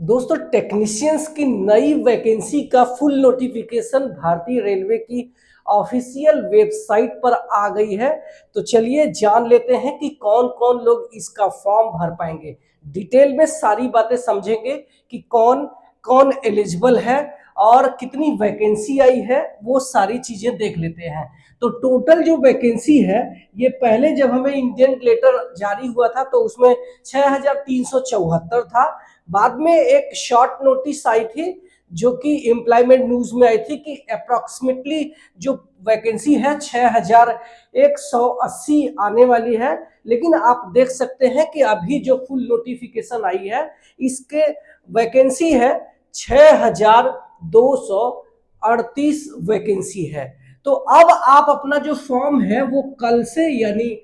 दोस्तों, टेक्नीशियंस की नई वैकेंसी का फुल नोटिफिकेशन भारतीय रेलवे की ऑफिशियल वेबसाइट पर आ गई है। तो चलिए जान लेते हैं कि कौन कौन लोग इसका फॉर्म भर पाएंगे। डिटेल में सारी बातें समझेंगे कि कौन कौन एलिजिबल है और कितनी वैकेंसी आई है, वो सारी चीजें देख लेते हैं। तो टोटल जो वैकेंसी है, ये पहले जब हमें इंडियन लेटर जारी हुआ था तो उसमें 6374 था। बाद में एक शॉर्ट नोटिस आई थी जो कि एम्प्लॉयमेंट न्यूज में आई थी कि अप्रोक्सीमेटली जो वैकेंसी है 6180 आने वाली है। लेकिन आप देख सकते हैं कि अभी जो फुल नोटिफिकेशन आई है, इसके वैकेंसी है 6238 वैकेंसी है। तो अब आप अपना जो फॉर्म है वो कल से यानी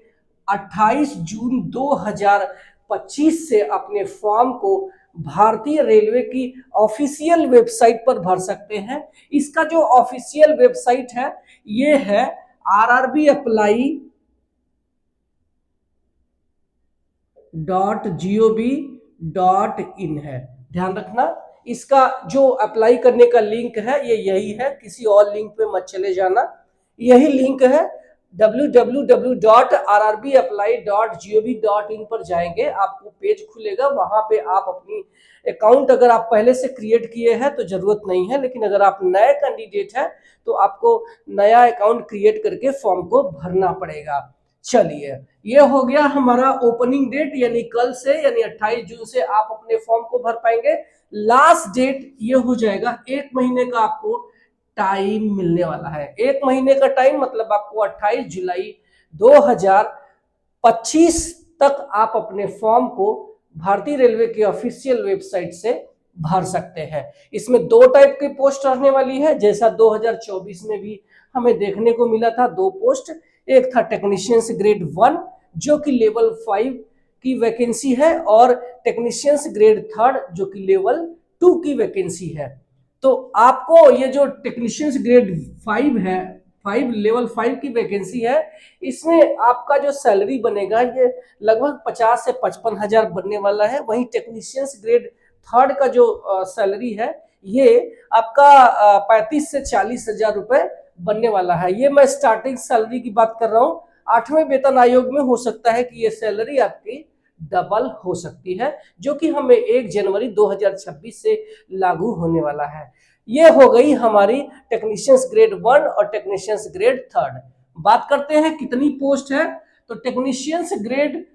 28 जून 2025 से अपने फॉर्म को भारतीय रेलवे की ऑफिशियल वेबसाइट पर भर सकते हैं। इसका जो ऑफिशियल वेबसाइट है ये है rrbapply.gov.in है। ध्यान रखना, इसका जो अप्लाई करने का लिंक है ये यही है, किसी और लिंक पे मत चले जाना। यही लिंक है www.rrbapply.gov.in पर जाएंगे, आपको पेज खुलेगा। वहां पे आप अपनी अकाउंट अगर आप पहले से क्रिएट किए हैं तो जरूरत नहीं है, लेकिन अगर आप नए कैंडिडेट हैं तो आपको नया अकाउंट क्रिएट करके फॉर्म को भरना पड़ेगा। चलिए, ये हो गया हमारा ओपनिंग डेट, यानी कल से यानी 28 जून से आप अपने फॉर्म को भर पाएंगे। लास्ट डेट ये हो जाएगा, एक महीने का आपको टाइम मिलने वाला है। एक महीने का टाइम मतलब आपको 28 जुलाई 2025 तक आप अपने फॉर्म को भारतीय रेलवे की ऑफिशियल वेबसाइट से भर सकते हैं। इसमें दो टाइप की पोस्ट रहने वाली है, जैसा 2024 में भी हमें देखने को मिला था। दो पोस्ट, एक था टेक्नीशियंस ग्रेड 1 जो कि लेवल 5 की वैकेंसी है, और टेक्नीशियंस ग्रेड 3 जो कि लेवल 2 की वैकेंसी है। तो आपको ये जो टेक्नीशियंस ग्रेड 5 है, 5 लेवल 5 की वैकेंसी है, इसमें आपका जो सैलरी बनेगा ये लगभग 50 से 55 हजार बनने वाला है। वहीं टेक्नीशियंस ग्रेड 3 का जो सैलरी है ये आपका 35 से 40 हजार रुपए बनने वाला है। ये मैं स्टार्टिंग सैलरी की बात कर रहा हूँ। 8वें वेतन आयोग में हो सकता है कि ये सैलरी आपकी डबल हो सकती है, जो कि हमें 1 जनवरी 2026 से लागू होने वाला है। ये हो गई हमारी टेक्नीशियंस ग्रेड 1 और टेक्नीशियंस ग्रेड 3। बात करते हैं कितनी पोस्ट है। तो टेक्नीशियंस ग्रेड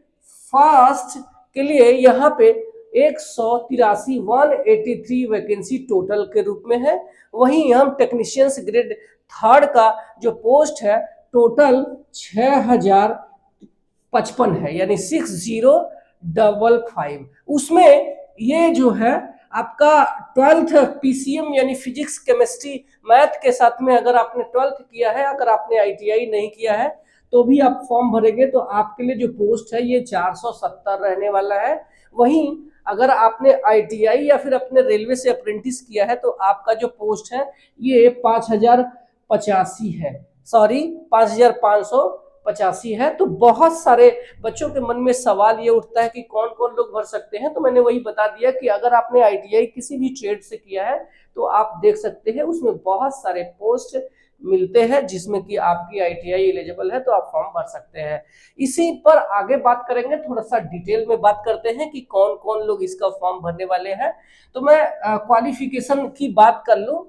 फर्स्ट के लिए यहाँ पे 183 वैकेंसी टोटल के रूप में है। वहीं हम टेक्नीशियंस ग्रेड 3 का जो पोस्ट है टोटल 6055 है, यानी 6055। उसमें ये जो है आपका 12th पीसीएम यानी फिजिक्स केमिस्ट्री मैथ के साथ में अगर आपने 12th किया है, अगर आपने आईटीआई नहीं किया है तो भी आप फॉर्म भरेंगे तो आपके लिए जो पोस्ट है ये 470 रहने वाला है। वहीं अगर आपने आईटीआई या फिर अपने रेलवे से अप्रेंटिस किया है तो आपका जो पोस्ट है ये 5085 है, सॉरी 5585 है। तो बहुत सारे बच्चों के मन में सवाल ये उठता है कि कौन कौन लोग भर सकते हैं। तो मैंने वही बता दिया कि अगर आपने आईटीआई किसी भी ट्रेड से किया है तो आप देख सकते हैं उसमें बहुत सारे पोस्ट मिलते हैं जिसमें कि आपकी आईटीआई एलिजिबल है तो आप फॉर्म भर सकते हैं। इसी पर आगे बात करेंगे, थोड़ा सा डिटेल में बात करते हैं कि कौन कौन लोग इसका फॉर्म भरने वाले हैं। तो मैं क्वालिफिकेशन की बात कर लूं।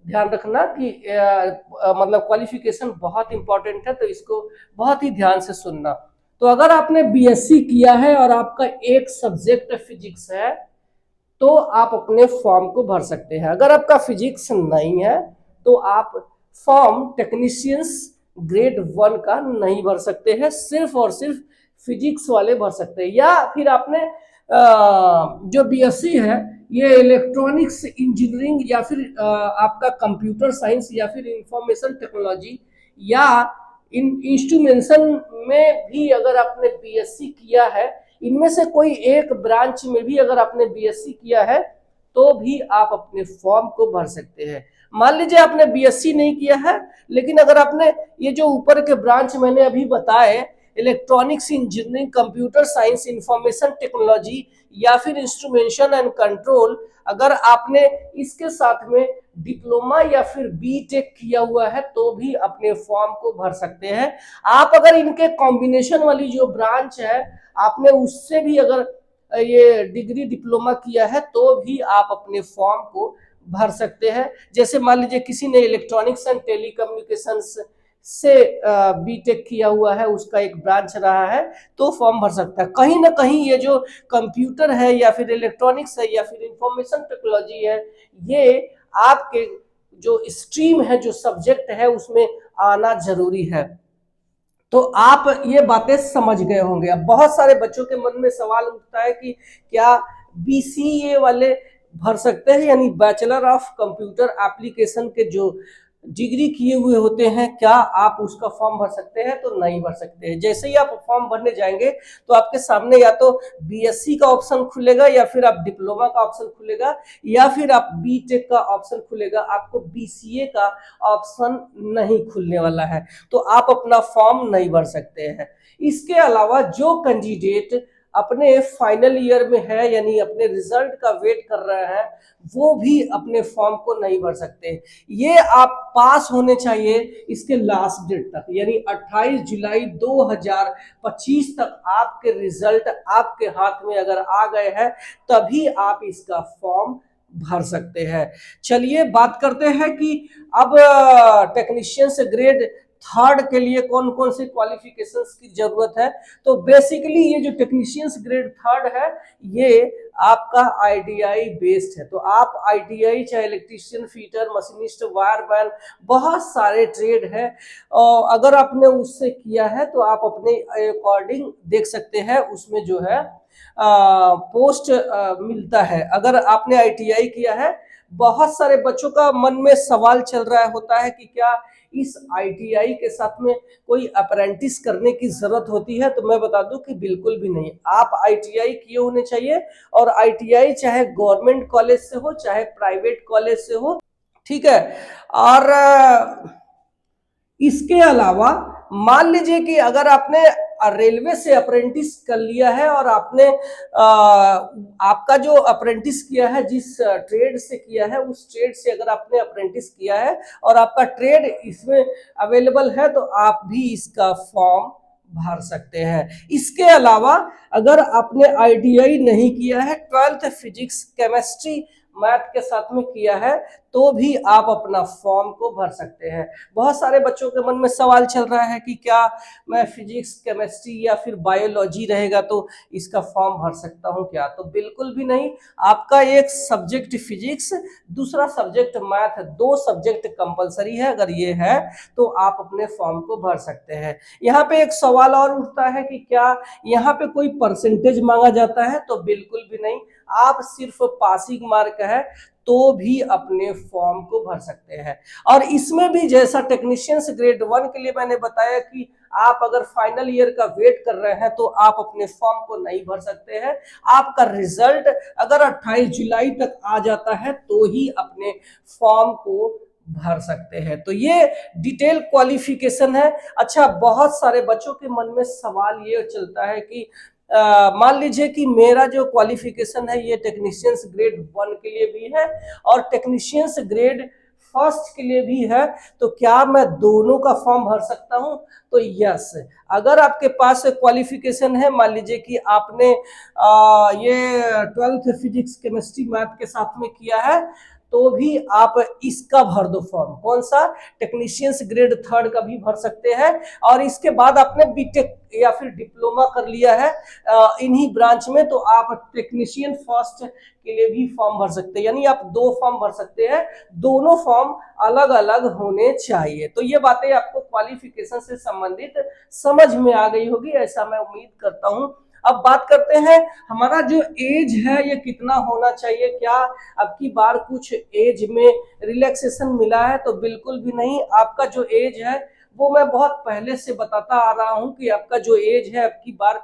ध्यान रखना कि मतलब क्वालिफिकेशन बहुत इंपॉर्टेंट है, तो इसको बहुत ही ध्यान से सुनना। तो अगर आपने बीएससी किया है और आपका एक सब्जेक्ट फिजिक्स है तो आप अपने फॉर्म को भर सकते हैं। अगर आपका फिजिक्स नहीं है तो आप फॉर्म टेक्नीशियंस ग्रेड 1 का नहीं भर सकते हैं, सिर्फ और सिर्फ फिजिक्स वाले भर सकते हैं। या फिर आपने जो बीएससी है ये इलेक्ट्रॉनिक्स इंजीनियरिंग या फिर आपका कंप्यूटर साइंस या फिर इंफॉर्मेशन टेक्नोलॉजी या इन इंस्ट्रूमेंटेशन में भी अगर आपने बीएससी किया है, इनमें से कोई एक ब्रांच में भी अगर आपने बीएससी किया है तो भी आप अपने फॉर्म को भर सकते हैं। मान लीजिए आपने बीएससी नहीं किया है, लेकिन अगर आपने ये जो ऊपर के ब्रांच मैंने अभी बताए electronics engineering, computer science, information technology या फिर इंस्ट्रूमेंटेशन एंड कंट्रोल, अगर आपने इसके साथ में डिप्लोमा या फिर बीटेक किया हुआ है तो भी अपने फॉर्म को भर सकते हैं। आप अगर इनके कॉम्बिनेशन वाली जो ब्रांच है आपने उससे भी अगर ये डिग्री डिप्लोमा किया है तो भी आप अपने फॉर्म को भर सकते हैं। जैसे मान लीजिए किसी ने इलेक्ट्रॉनिक्स एंड टेलीकम्युनिकेशंस से बीटेक किया हुआ है, उसका एक ब्रांच रहा है, तो फॉर्म भर सकता है। कहीं ना कहीं ये जो कंप्यूटर है या फिर इलेक्ट्रॉनिक्स है या फिर इंफॉर्मेशन टेक्नोलॉजी है, ये आपके जो स्ट्रीम है, जो सब्जेक्ट है, उसमें आना जरूरी है। तो आप ये बातें समझ गए होंगे। अब बहुत सारे बच्चों के मन में सवाल उठता है कि क्या बीसीए वाले भर सकते हैं, यानी बैचलर ऑफ कंप्यूटर एप्लीकेशन के जो डिग्री किए हुए होते हैं, क्या आप उसका फॉर्म भर सकते हैं? तो नहीं भर सकते हैं। जैसे ही आप फॉर्म भरने जाएंगे तो आपके सामने या तो बीएससी का ऑप्शन खुलेगा या फिर आप डिप्लोमा का ऑप्शन खुलेगा या फिर आप बीटेक का ऑप्शन खुलेगा। आपको बीसीए का ऑप्शन नहीं खुलने वाला है, तो आप अपना फॉर्म नहीं भर सकते हैं। इसके अलावा जो कैंडिडेट अपने फाइनल ईयर में है, यानी अपने रिजल्ट का वेट कर रहे हैं, वो भी अपने फॉर्म को नहीं भर सकते। ये आप पास होने चाहिए इसके लास्ट डेट तक, यानी 28 जुलाई 2025 तक आपके रिजल्ट आपके हाथ में अगर आ गए हैं तभी आप इसका फॉर्म भर सकते हैं। चलिए बात करते हैं कि अब टेक्नीशियंस ग्रेड थर्ड के लिए कौन कौन से क्वालिफिकेशंस की जरूरत है। तो बेसिकली ये जो टेक्नीशियंस ग्रेड थर्ड है ये आपका आईटीआई बेस्ड है। तो आप आईटीआई चाहे इलेक्ट्रीशियन, फीटर, मशीनिस्ट, वायरमैन, बहुत सारे ट्रेड है, और अगर आपने उससे किया है तो आप अपने अकॉर्डिंग देख सकते हैं उसमें जो है पोस्ट मिलता है। अगर आपने आईटीआई किया है, बहुत सारे बच्चों का मन में सवाल चल रहा होता है कि क्या इस आईटीआई के साथ में कोई अप्रेंटिस करने की जरूरत होती है? तो मैं बता दूं कि बिल्कुल भी नहीं। आप आईटीआई किए होने चाहिए, और आईटीआई चाहे गवर्नमेंट कॉलेज से हो चाहे प्राइवेट कॉलेज से हो, ठीक है। और इसके अलावा मान लीजिए कि अगर आपने रेलवे से अप्रेंटिस कर लिया है और आपने आपका जो अप्रेंटिस किया है, जिस ट्रेड से किया है, उस ट्रेड से अगर आपने अप्रेंटिस किया है और आपका ट्रेड इसमें अवेलेबल है, तो आप भी इसका फॉर्म भर सकते हैं। इसके अलावा अगर आपने आईटीआई नहीं किया है, 12th फिजिक्स, केमिस्ट्री, मैथ के साथ में किया है, तो भी आप अपना फॉर्म को भर सकते हैं। बहुत सारे बच्चों के मन में सवाल चल रहा है कि क्या मैं फिजिक्स, केमिस्ट्री या फिर बायोलॉजी रहेगा तो इसका फॉर्म भर सकता हूं क्या? तो बिल्कुल भी नहीं। आपका एक सब्जेक्ट फिजिक्स, दूसरा सब्जेक्ट मैथ, 2 सब्जेक्ट कंपलसरी है। अगर ये है तो आप अपने फॉर्म को भर सकते हैं। यहाँ पे एक सवाल और उठता है कि क्या यहाँ पे कोई परसेंटेज मांगा जाता है? तो बिल्कुल भी नहीं। आप सिर्फ पासिंग मार्क है तो भी अपने फॉर्म को भर सकते हैं। और इसमें भी जैसा टेक्नीशियंस ग्रेड 1 के लिए मैंने बताया कि आप अगर फाइनल ईयर का वेट कर रहे हैं तो आप अपने फॉर्म को नहीं भर सकते हैं। आपका रिजल्ट अगर 28 जुलाई तक आ जाता है तो ही अपने फॉर्म को भर सकते हैं। तो ये डिटेल क्वालिफिकेशन है। अच्छा, बहुत सारे बच्चों के मन में सवाल ये चलता है कि मान लीजिए कि मेरा जो क्वालिफिकेशन है ये टेक्नीशियंस ग्रेड 1 के लिए भी है और टेक्नीशियंस ग्रेड फर्स्ट के लिए भी है, तो क्या मैं दोनों का फॉर्म भर सकता हूं? तो यस, अगर आपके पास क्वालिफिकेशन है, मान लीजिए कि आपने ये 12th फिजिक्स, केमिस्ट्री, मैथ के साथ में किया है, तो भी आप इसका भर दो फॉर्म। कौन सा? टेक्नीशियंस ग्रेड थर्ड का भी भर सकते हैं। और इसके बाद आपने बीटेक या फिर डिप्लोमा कर लिया है इन्हीं ब्रांच में, तो आप टेक्नीशियन फर्स्ट के लिए भी फॉर्म भर सकते हैं। यानी आप 2 फॉर्म भर सकते हैं, दोनों फॉर्म अलग अलग होने चाहिए। तो ये बातें आपको क्वालिफिकेशन से संबंधित समझ में आ गई होगी, ऐसा मैं उम्मीद करता हूं। अब बात करते हैं हमारा जो एज है ये कितना होना चाहिए। क्या अब की बार कुछ एज में रिलैक्सेशन मिला है? तो बिल्कुल भी नहीं। आपका जो एज है वो मैं बहुत पहले से बताता आ रहा हूं कि आपका जो एज है अब की बार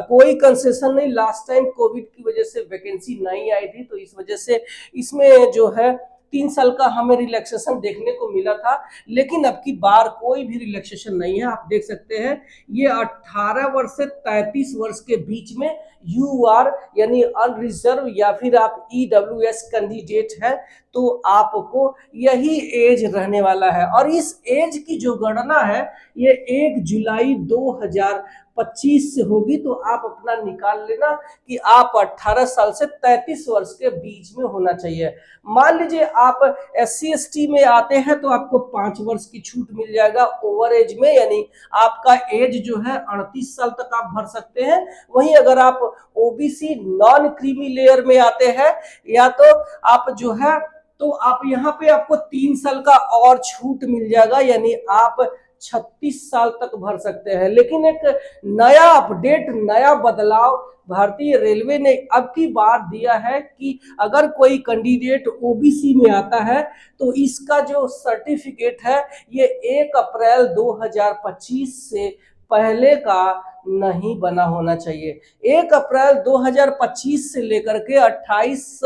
कोई कंसेशन नहीं। लास्ट टाइम कोविड की वजह से वैकेंसी नहीं आई थी, तो इस वजह से इसमें जो है 3 साल का हमें रिलैक्सेशन देखने को मिला था, लेकिन अब की बार कोई भी रिलैक्सेशन नहीं है। आप देख सकते हैं ये 18 वर्ष से 33 वर्ष के बीच में यू आर यानी अनरिजर्व या फिर आप EWS कैंडिडेट है तो आपको यही एज रहने वाला है। और इस एज की जो गणना है ये 1 जुलाई 2025 से होगी। तो आप अपना निकाल लेना कि आप 18 साल से 33 वर्ष के बीच में होना चाहिए। मान लीजिए आप SC ST में आते हैं तो आपको 5 वर्ष की छूट मिल जाएगा ओवर एज में, यानी आपका एज जो है 38 साल तक आप भर सकते हैं। वहीं अगर आप OBC नॉन क्रीमी लेयर में आते हैं या तो आप जो है तो आप यहाँ पे आपको 3 साल का और छूट मिल जाएगा, यानी आप 36 साल तक भर सकते हैं। लेकिन एक नया अपडेट, नया बदलाव भारतीय रेलवे ने अब की बार दिया है कि अगर कोई कैंडिडेट OBC में आता है तो इसका जो सर्टिफिकेट है ये 1 अप्रैल 2025 से पहले का नहीं बना होना चाहिए। 1 अप्रैल 2025 से लेकर के 28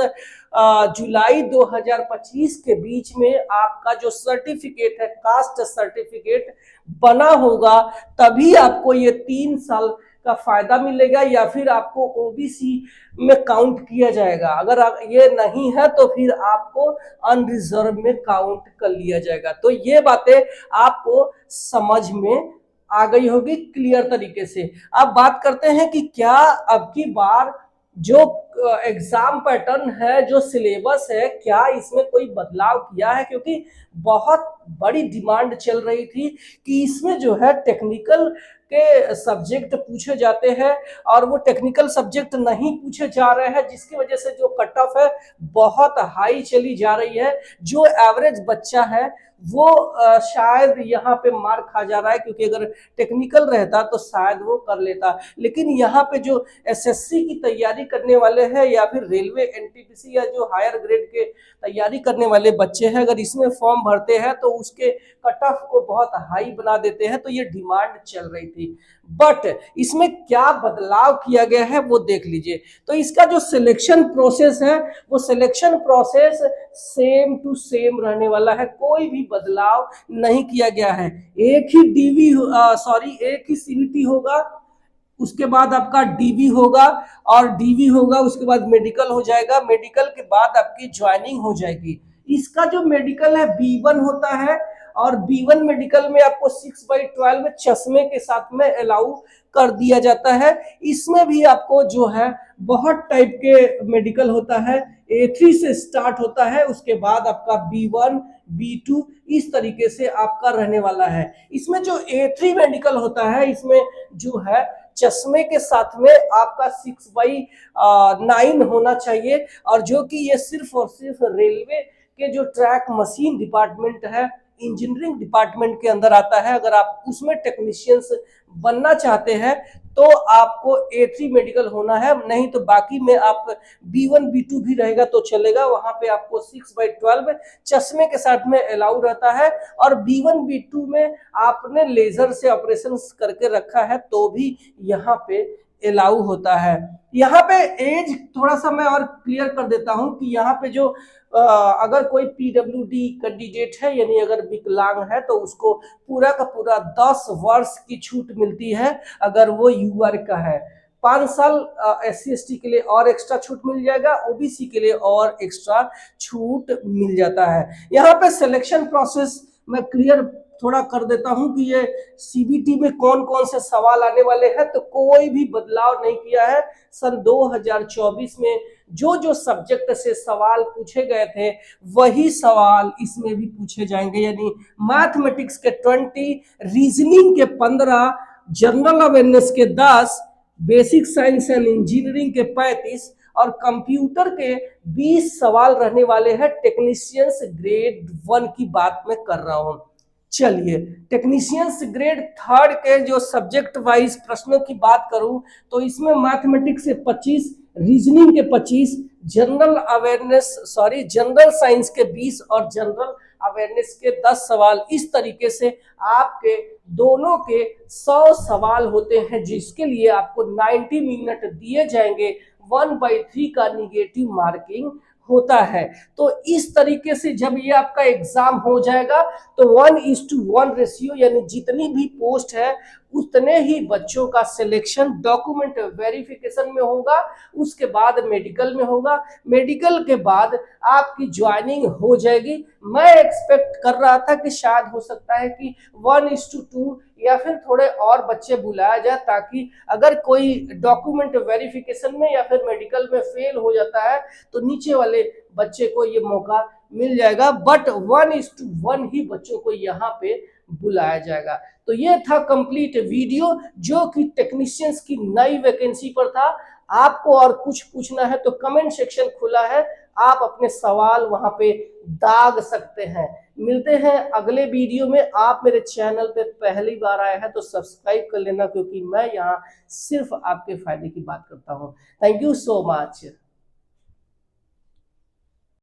जुलाई 2025 के बीच में आपका जो सर्टिफिकेट है, कास्ट सर्टिफिकेट बना होगा, तभी आपको ये 3 साल का फायदा मिलेगा या फिर आपको OBC में काउंट किया जाएगा। अगर ये नहीं है तो फिर आपको अनरिजर्व में काउंट कर लिया जाएगा। तो ये बातें आपको समझ में आ गई होगी क्लियर तरीके से। अब बात करते हैं कि क्या अब की बार जो एग्जाम पैटर्न है, जो सिलेबस है, क्या इसमें कोई बदलाव किया है? क्योंकि बहुत बड़ी डिमांड चल रही थी कि इसमें जो है टेक्निकल के सब्जेक्ट पूछे जाते हैं और वो टेक्निकल सब्जेक्ट नहीं पूछे जा रहे हैं, जिसकी वजह से जो कट ऑफ है बहुत हाई चली जा रही है। जो एवरेज बच्चा है वो शायद यहाँ पे मार खा जा रहा है, क्योंकि अगर टेक्निकल रहता तो शायद वो कर लेता। लेकिन यहाँ पे जो SSC की तैयारी करने वाले हैं या फिर रेलवे NTPC या जो हायर ग्रेड के तैयारी करने वाले बच्चे हैं, अगर इसमें फॉर्म भरते हैं तो उसके कट ऑफ को बहुत हाई बना देते हैं। तो ये डिमांड चल रही थी, बट इसमें क्या बदलाव किया गया है वो देख लीजिए। तो इसका जो सिलेक्शन प्रोसेस है वो selection process same to same रहने वाला है, कोई भी बदलाव नहीं किया गया है। एक ही CVT होगा, उसके बाद आपका DV होगा और DV होगा उसके बाद मेडिकल हो जाएगा, मेडिकल के बाद आपकी ज्वाइनिंग हो जाएगी। इसका जो मेडिकल है B1 होता है और B1 मेडिकल में आपको 6/12 चश्मे के साथ में अलाउ कर दिया जाता है। इसमें भी आपको जो है बहुत टाइप के मेडिकल होता है, A3 से स्टार्ट होता है, उसके बाद आपका B1 B2 इस तरीके से आपका रहने वाला है। इसमें जो A3 मेडिकल होता है इसमें जो है चश्मे के साथ में आपका 6/9 होना चाहिए, और जो कि ये सिर्फ और सिर्फ रेलवे के जो ट्रैक मशीन डिपार्टमेंट है, इंजीनियरिंग डिपार्टमेंट के अंदर आता है। अगर आप उसमें टेक्नीशियंस बनना चाहते हैं तो आपको A3 मेडिकल होना है, नहीं तो बाकी में आप B1 B2 भी रहेगा तो चलेगा। वहां पे आपको 6/12 चश्मे के साथ में अलाउ रहता है, और B1 B2 में आपने लेजर से ऑपरेशन करके रखा है तो भी यहाँ पे अलाउ होता है। यहाँ पे एज थोड़ा सा मैं और क्लियर कर देता हूं कि यहाँ पे जो अगर कोई PWD कैंडिडेट है यानी अगर विकलांग है तो उसको पूरा का पूरा 10 वर्ष की छूट मिलती है अगर वो UR का है। 5 साल SC ST के लिए और एक्स्ट्रा छूट मिल जाएगा, OBC के लिए और एक्स्ट्रा छूट मिल जाता है। यहाँ पे सिलेक्शन प्रोसेस मैं क्लियर थोड़ा कर देता हूं कि ये CBT में कौन कौन से सवाल आने वाले हैं। तो कोई भी बदलाव नहीं किया है। सन 2024 में जो जो सब्जेक्ट से सवाल पूछे गए थे वही सवाल इसमें भी पूछे जाएंगे, यानी मैथमेटिक्स के 20, रीजनिंग के 15, जनरल अवेयरनेस के 10, बेसिक साइंस एंड इंजीनियरिंग के 35 और कंप्यूटर के 20 सवाल रहने वाले हैं। टेक्नीशियंस ग्रेड 1 की बात मैं कर रहा हूं। चलिए, टेक्नीशियंस ग्रेड 3 के जो सब्जेक्ट वाइज प्रश्नों की बात करूं तो इसमें मैथमेटिक्स से 25, रीजनिंग के 25, जनरल साइंस के 20 और जनरल अवेयरनेस के 10 सवाल। इस तरीके से आपके दोनों के 100 सवाल होते हैं, जिसके लिए आपको 90 मिनट दिए जाएंगे। 1/3 का निगेटिव मार्किंग होता है। तो इस तरीके से जब ये आपका एग्जाम हो जाएगा तो 1:1 रेशियो यानी जितनी भी पोस्ट है उतने ही बच्चों का सिलेक्शन डॉक्यूमेंट वेरिफिकेशन में होगा, उसके बाद मेडिकल में होगा, मेडिकल के बाद आपकी ज्वाइनिंग हो जाएगी। मैं एक्सपेक्ट कर रहा था कि शायद हो सकता है कि 1:2 या फिर थोड़े और बच्चे बुलाया जाए, ताकि अगर कोई डॉक्यूमेंट वेरिफिकेशन में या फिर मेडिकल में फेल हो जाता है तो नीचे वाले बच्चे को ये मौका मिल जाएगा। बट 1:1 ही बच्चों को यहाँ पे बुलाया जाएगा। तो ये था कंप्लीट वीडियो जो कि टेक्नीशियंस की नई वैकेंसी पर था। आपको और कुछ पूछना है तो कमेंट सेक्शन खुला है, आप अपने सवाल वहां पे दाग सकते हैं। मिलते हैं अगले वीडियो में। आप मेरे चैनल पे पहली बार आए हैं तो सब्सक्राइब कर लेना, क्योंकि मैं यहाँ सिर्फ आपके फायदे की बात करता हूँ। Thank you so much.